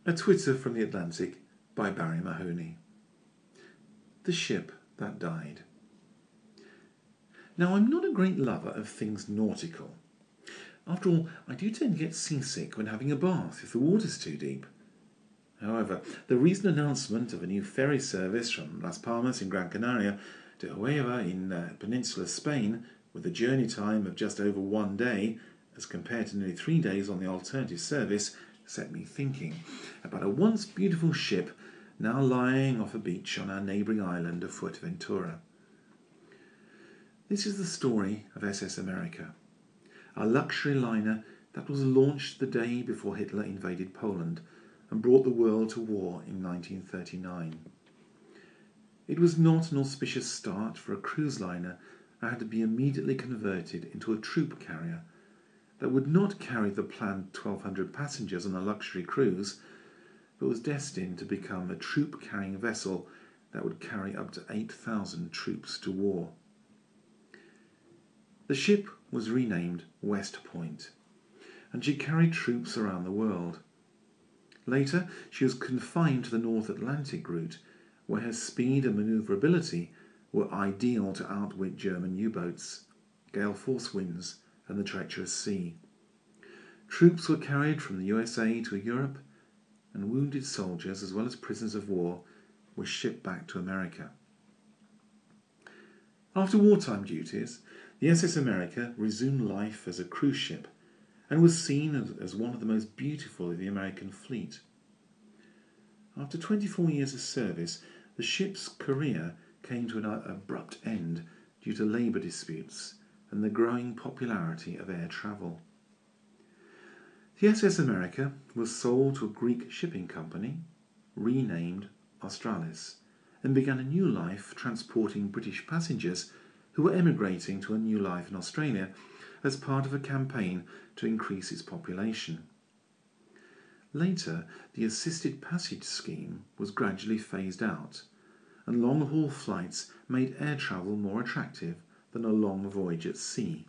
A Twitter from the Atlantic by Barrie Mahoney. The Ship That Died. Now, I'm not a great lover of things nautical. After all, I do tend to get seasick when having a bath if the water's too deep. However, the recent announcement of a new ferry service from Las Palmas in Gran Canaria to Huelva in Peninsular Spain, with a journey time of just over 1 day, as compared to nearly 3 days on the alternative service, set me thinking about a once beautiful ship now lying off a beach on our neighbouring island of Fuerteventura. This is the story of SS America, a luxury liner that was launched the day before Hitler invaded Poland and brought the world to war in 1939. It was not an auspicious start for a cruise liner that had to be immediately converted into a troop carrier that would not carry the planned 1,200 passengers on a luxury cruise, but was destined to become a troop-carrying vessel that would carry up to 8,000 troops to war. The ship was renamed West Point, and she carried troops around the world. Later, she was confined to the North Atlantic route, where her speed and manoeuvrability were ideal to outwit German U-boats, gale force winds, and the treacherous sea. Troops were carried from the USA to Europe, and wounded soldiers, as well as prisoners of war, were shipped back to America. After wartime duties, the SS America resumed life as a cruise ship and was seen as one of the most beautiful of the American fleet. After 24 years of service, the ship's career came to an abrupt end due to labour disputes and the growing popularity of air travel. The SS America was sold to a Greek shipping company, renamed Australis, and began a new life transporting British passengers who were emigrating to a new life in Australia as part of a campaign to increase its population. Later, the assisted passage scheme was gradually phased out, and long-haul flights made air travel more attractive than a long voyage at sea.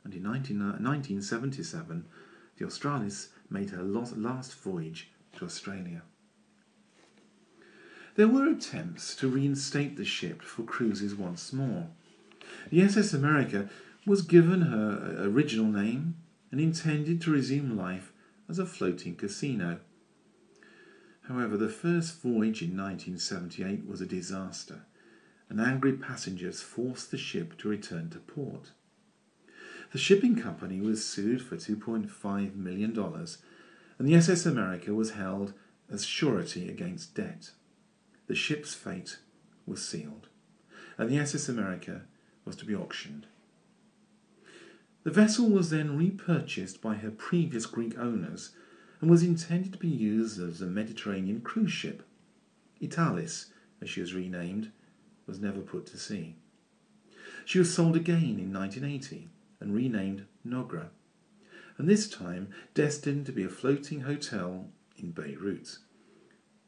And in 1977, the Australis made her last voyage to Australia. There were attempts to reinstate the ship for cruises once more. The SS America was given her original name and intended to resume life as a floating casino. However, the first voyage in 1978 was a disaster, and angry passengers forced the ship to return to port. The shipping company was sued for $2.5 million, and the SS America was held as surety against debt. The ship's fate was sealed, and the SS America was to be auctioned. The vessel was then repurchased by her previous Greek owners and was intended to be used as a Mediterranean cruise ship. Italis, as she was renamed, was never put to sea. She was sold again in 1980 and renamed Nogra, and this time destined to be a floating hotel in Beirut.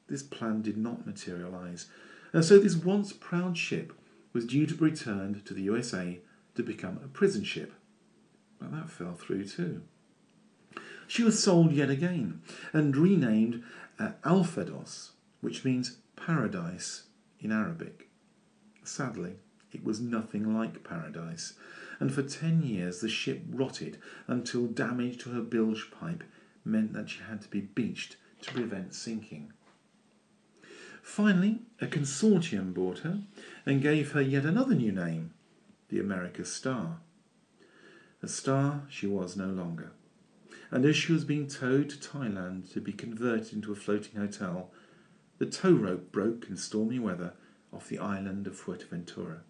This plan did not materialise, and so this once proud ship was due to be returned to the USA to become a prison ship. But that fell through too. She was sold yet again and renamed Alphados, which means paradise in Arabic. Sadly, it was nothing like paradise, and for 10 years the ship rotted until damage to her bilge pipe meant that she had to be beached to prevent sinking. Finally, a consortium bought her and gave her yet another new name, the America Star. A star she was no longer, and as she was being towed to Thailand to be converted into a floating hotel, the tow rope broke in stormy weather off the island of Fuerteventura.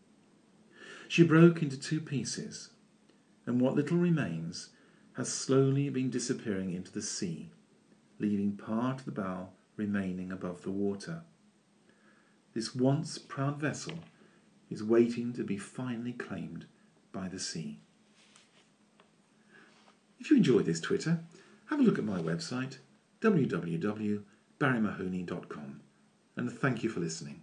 She broke into 2 pieces, and what little remains has slowly been disappearing into the sea, leaving part of the bow remaining above the water. This once proud vessel is waiting to be finally claimed by the sea. If you enjoyed this Twitter, have a look at my website, www.barriemahoney.com, and thank you for listening.